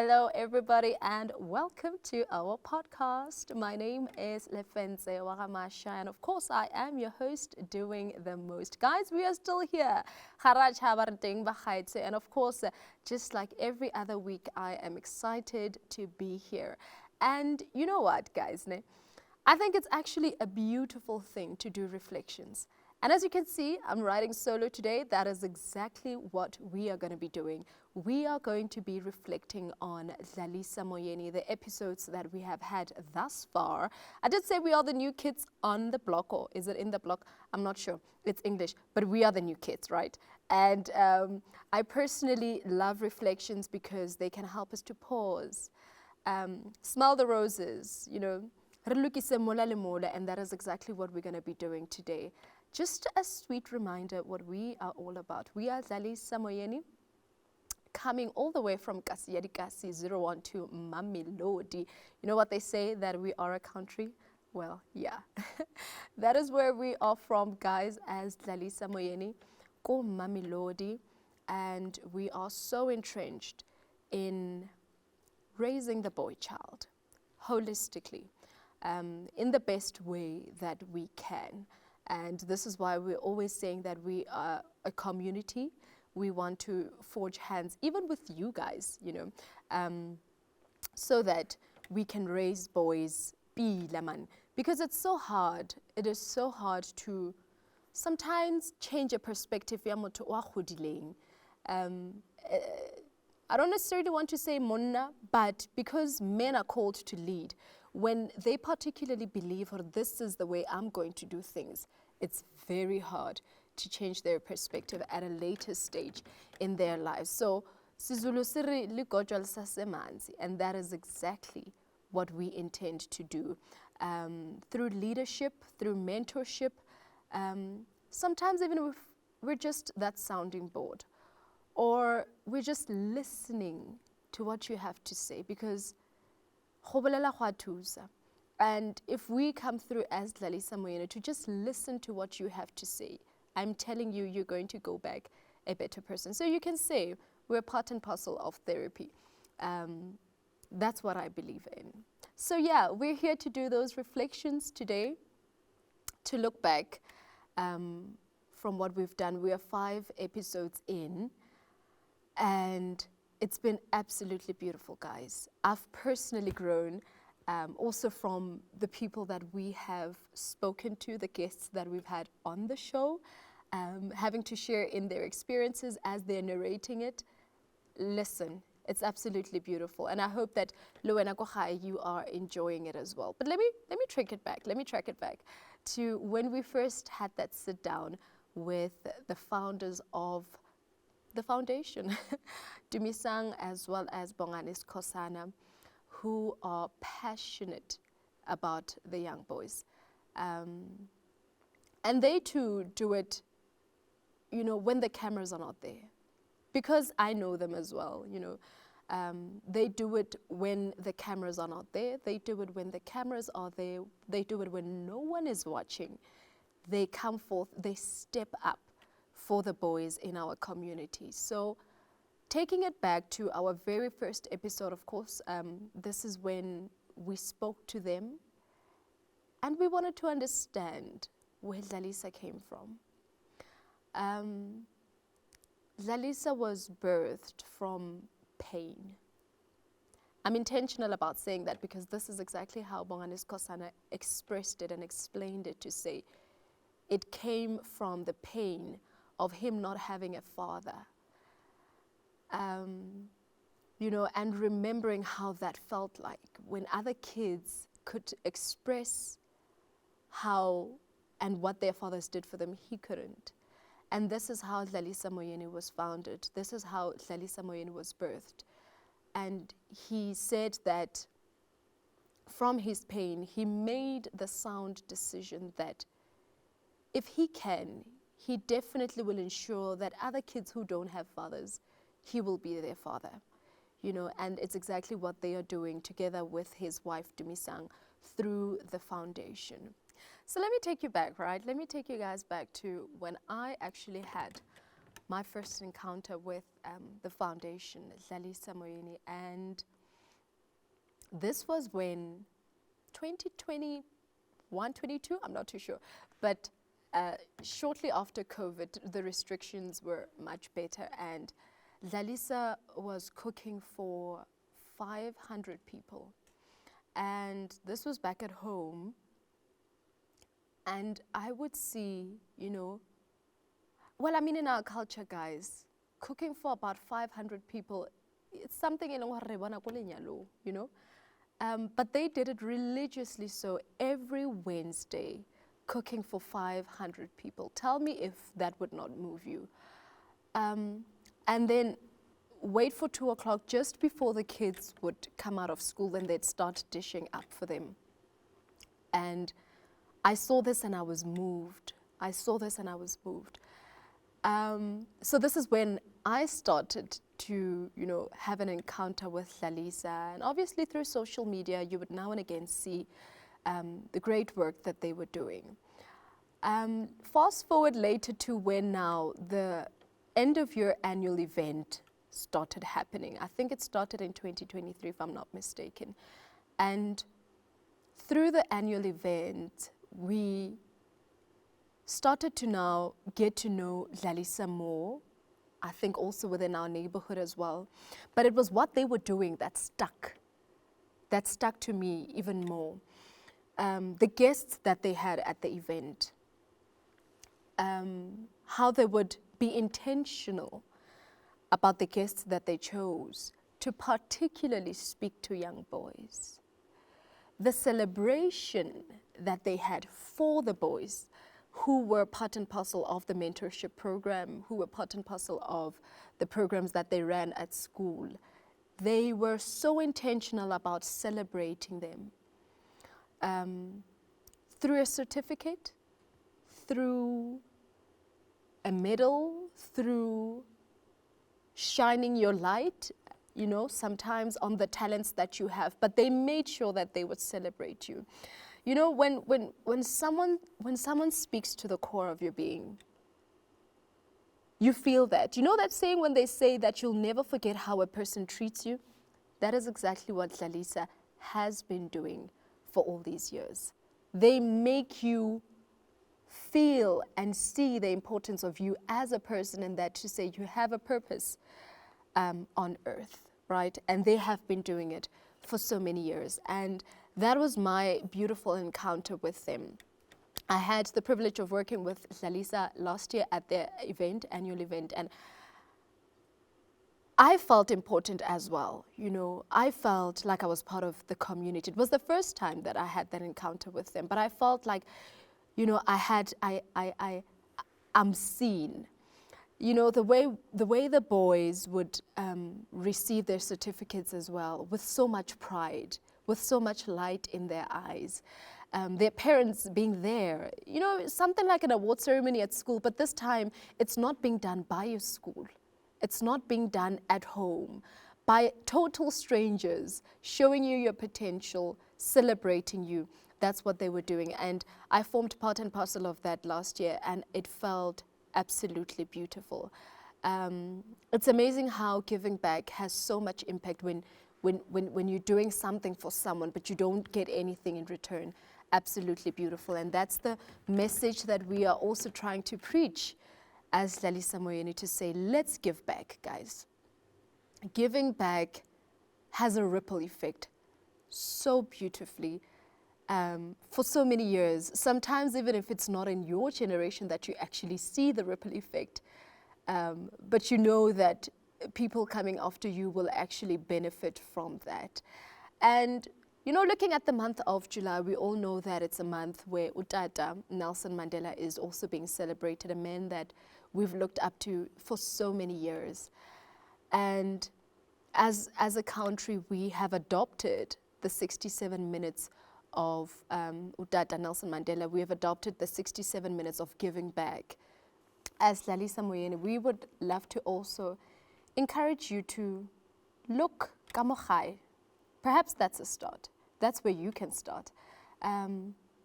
Hello, everybody, and welcome to our podcast. My name is Lefense Wagamasha, and of course, I am your host doing the most. Guys, we are still here. And of course, just like every other week, I am excited to be here. And you know what, guys? I think it's actually a beautiful thing to do reflections. And as you can see, I'm riding solo today. That is exactly what we are going to be doing. We are going to be reflecting on Dlalisa Moyeni, the episodes that we have had thus far. I did say we are the new kids on the block, or is it in the block? I'm not sure. It's English, but we are the new kids, right? And I personally love reflections because they can help us to pause, smell the roses, and that is exactly what we're going to be doing today. Just a sweet reminder what we are all about. We are Dlalisa Moyeni, coming all the way from Kasi 012 Mamelodi. You know what they say, that we are a country? Well, yeah. That is where we are from, guys, as Dlalisa Moyeni, Ko Mamelodi. And we are so entrenched in raising the boy child holistically, in the best way that we can. And this is why we're always saying that we are a community. We want to forge hands, even with you guys, so that we can raise boys, because it's so hard. It is so hard to sometimes change a perspective. I don't necessarily want to say monna, but because men are called to lead, when they particularly believe, or this is the way I'm going to do things, it's very hard to change their perspective at a later stage in their lives. So, and that is exactly what we intend to do. Through leadership, through mentorship, sometimes even if we're just that sounding board, or we're just listening to what you have to say, because and if we come through as Dlalisa Moyeni to just listen to what you have to say, I'm telling you, you're going to go back a better person. So you can say we're part and parcel of therapy. That's what I believe in. So yeah, we're here to do those reflections today, to look back from what we've done. We are 5 episodes in, and it's been absolutely beautiful, guys. I've personally grown, also from the people that we have spoken to, the guests that we've had on the show, having to share in their experiences as they're narrating it. Listen, it's absolutely beautiful, and I hope that Luena Kohai, you are enjoying it as well. But let me track it back. Let me track it back to when we first had that sit down with the founders of the foundation, Dumisang as well as Bonganis Kosana, who are passionate about the young boys. And they too do it, when the cameras are not there. Because I know them as well, they do it when the cameras are not there. They do it when the cameras are there. They do it when no one is watching. They come forth, they step up for the boys in our community. So taking it back to our very first episode, of course, this is when we spoke to them, and we wanted to understand where Dlalisa came from. Dlalisa was birthed from pain. I'm intentional about saying that because this is exactly how Bonganis Kosana expressed it and explained it, to say it came from the pain of him not having a father. And remembering how that felt like when other kids could express how and what their fathers did for them, he couldn't. And this is how Dlalisa Moyeni was founded. This is how Dlalisa Moyeni was birthed. And he said that from his pain, he made the sound decision that if he can, he definitely will ensure that other kids who don't have fathers, he will be their father. And it's exactly what they are doing together with his wife, Dumisang, through the foundation. So let me take you back, right? Let me take you guys back to when I actually had my first encounter with the foundation, Dlalisa Moyeni, and this was when 2021, 22, I'm not too sure, but shortly after COVID, the restrictions were much better, and Dlalisa was cooking for 500 people. And this was back at home. And I would see, you know, well, I mean, in our culture, guys, cooking for about 500 people, it's something, you know. But they did it religiously, so every Wednesday, cooking for 500 people. Tell me if that would not move you. And then wait for 2 o'clock, just before the kids would come out of school, then they'd start dishing up for them. And I saw this and I was moved. I saw this and I was moved. So this is when I started to, you know, have an encounter with Dlalisa. And obviously through social media, you would now and again see the great work that they were doing. Fast forward later to when now the end of year annual event started happening. I think it started in 2023, if I'm not mistaken. And through the annual event, we started to now get to know Dlalisa more, I think also within our neighborhood as well. But it was what they were doing that stuck to me even more. The guests that they had at the event, how they would be intentional about the guests that they chose to particularly speak to young boys. The celebration that they had for the boys who were part and parcel of the mentorship program, who were part and parcel of the programs that they ran at school. They were so intentional about celebrating them. Through a certificate, through a medal, through shining your light, you know, sometimes on the talents that you have, but they made sure that they would celebrate you. You know, when someone speaks to the core of your being, you feel that. You know that saying when they say that you'll never forget how a person treats you? That is exactly what Dlalisa has been doing for all these years. They make you feel and see the importance of you as a person, and that to say you have a purpose on earth, right? And they have been doing it for so many years. And that was my beautiful encounter with them. I had the privilege of working with Dlalisa last year at their event, annual event, and I felt important as well. You know, I felt like I was part of the community. It was the first time that I had that encounter with them, but I felt like, you know, I'm seen. You know, the way the boys would receive their certificates as well, with so much pride, with so much light in their eyes. Their parents being there, you know, something like an award ceremony at school, but this time it's not being done by your school. It's not being done at home by total strangers, showing you your potential, celebrating you. That's what they were doing. And I formed part and parcel of that last year, and it felt absolutely beautiful. It's amazing how giving back has so much impact when you're doing something for someone, but you don't get anything in return. Absolutely beautiful. And that's the message that we are also trying to preach as Dlalisa Moyeni, to say, let's give back, guys. Giving back has a ripple effect so beautifully for so many years. Sometimes even if it's not in your generation that you actually see the ripple effect, but you know that people coming after you will actually benefit from that. And you know, looking at the month of July, we all know that it's a month where Utata Nelson Mandela is also being celebrated, a man that we've looked up to for so many years. And as a country, we have adopted the 67 minutes of Utata Nelson Mandela. We have adopted the 67 minutes of giving back. As Dlalisa Moyeni, we would love to also encourage you to look kamogai. Perhaps that's a start. That's where you can start.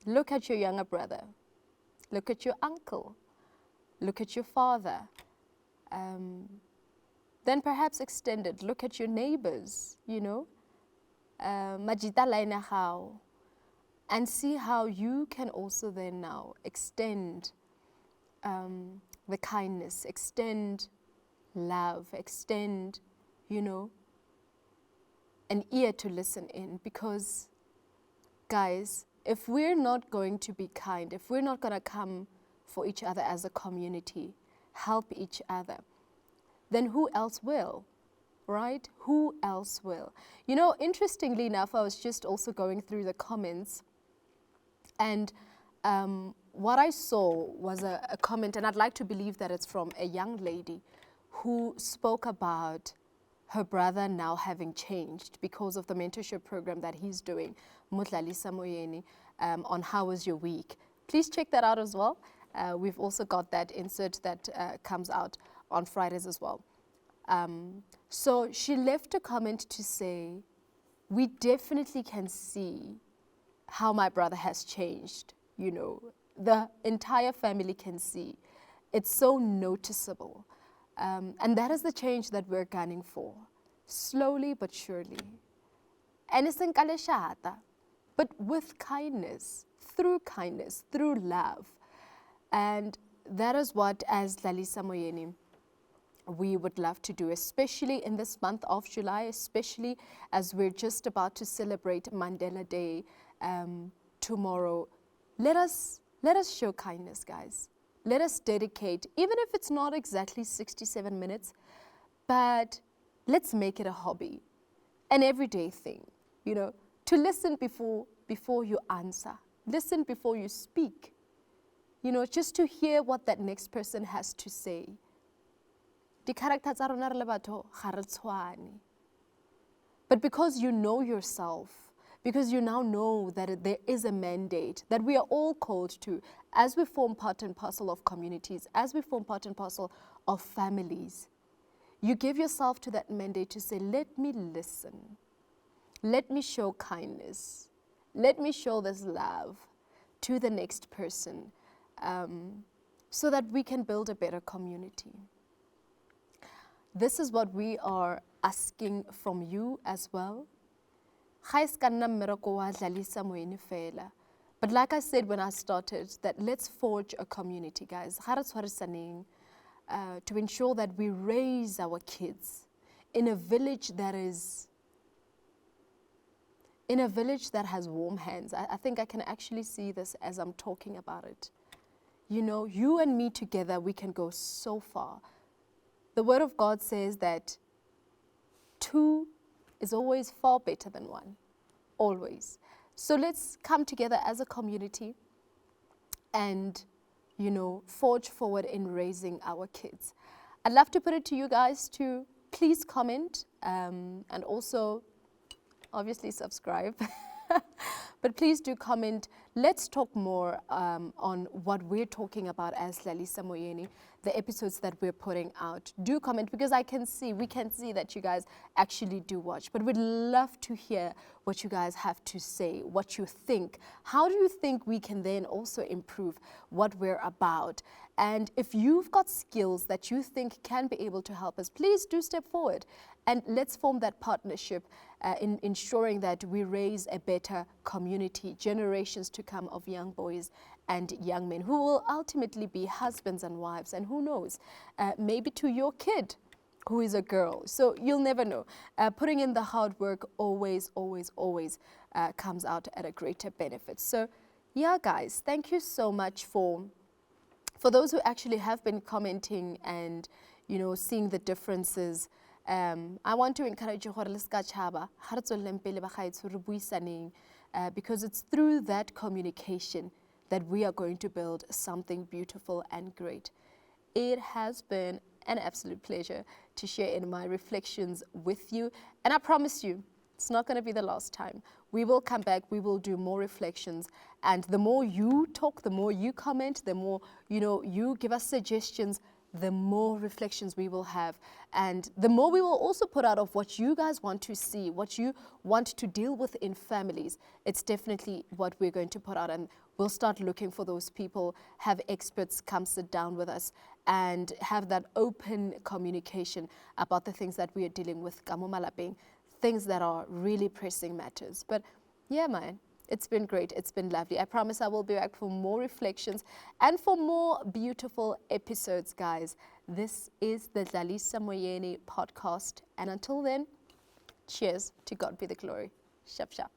Look at your younger brother. Look at your uncle. Look at your father. then perhaps extend it. Look at your neighbors, you know, majita laina how, and see how you can also then now extend the kindness, extend love, extend, you know, an ear to listen in. Because, guys, if we're not going to be kind, if we're not going to come for each other as a community, help each other, then who else will, right? Who else will? You know, interestingly enough, I was just also going through the comments, and what I saw was a comment, and I'd like to believe that it's from a young lady who spoke about her brother now having changed because of the mentorship program that he's doing, Dlalisa Moyeni, on How Was Your Week. Please check that out as well. We've also got that insert that comes out on Fridays as well. So she left a comment to say, we definitely can see how my brother has changed, you know. The entire family can see. It's so noticeable. And that is the change that we're gunning for, slowly but surely. And it's but with kindness, through love. And that is what, as Dlalisa Moyeni, we would love to do, especially in this month of July, especially as we're just about to celebrate Mandela Day tomorrow. Let us show kindness, guys. Let us dedicate, even if it's not exactly 67 minutes, but let's make it a hobby, an everyday thing, you know, to listen before you answer, listen before you speak, you know, just to hear what that next person has to say. But because you know yourself, because you now know that there is a mandate that we are all called to, as we form part and parcel of communities, as we form part and parcel of families, you give yourself to that mandate to say, let me listen, let me show kindness, let me show this love to the next person, so that we can build a better community. This is what we are asking from you as well. But like I said when I started, that let's forge a community, guys, to ensure that we raise our kids in a village that has warm hands. I think I can actually see this as I'm talking about it. You know, you and me together, we can go so far. The Word of God says that 2 is always far better than 1, always. So let's come together as a community and, you know, forge forward in raising our kids. I'd love to put it to you guys to please comment and also obviously subscribe. But please do comment. Let's talk more on what we're talking about as Dlalisa Moyeni, the episodes that we're putting out. Do comment, because we can see that you guys actually do watch. But we'd love to hear what you guys have to say, what you think. How do you think we can then also improve what we're about? And if you've got skills that you think can be able to help us, please do step forward and let's form that partnership in ensuring that we raise a better community, generations to come of young boys and young men who will ultimately be husbands and wives, and who knows, maybe to your kid who is a girl. So you'll never know. Putting in the hard work always comes out at a greater benefit. So yeah, guys, thank you so much for those who actually have been commenting and, you know, seeing the differences. I want to encourage you, because it's through that communication that we are going to build something beautiful and great. It has been an absolute pleasure to share in my reflections with you, and I promise you, it's not going to be the last time. We will come back, we will do more reflections, and the more you talk, the more you comment, the more, you know, you give us suggestions, the more reflections we will have, and the more we will also put out of what you guys want to see, what you want to deal with in families. It's definitely what we're going to put out, and we'll start looking for those people, have experts come sit down with us and have that open communication about the things that we are dealing with, ka mo malapeng, things that are really pressing matters. But yeah, man, it's been great. It's been lovely. I promise I will be back for more reflections and for more beautiful episodes, guys. This is the Dlalisa Moyeni podcast. And until then, cheers. To God be the glory. Shap, shap.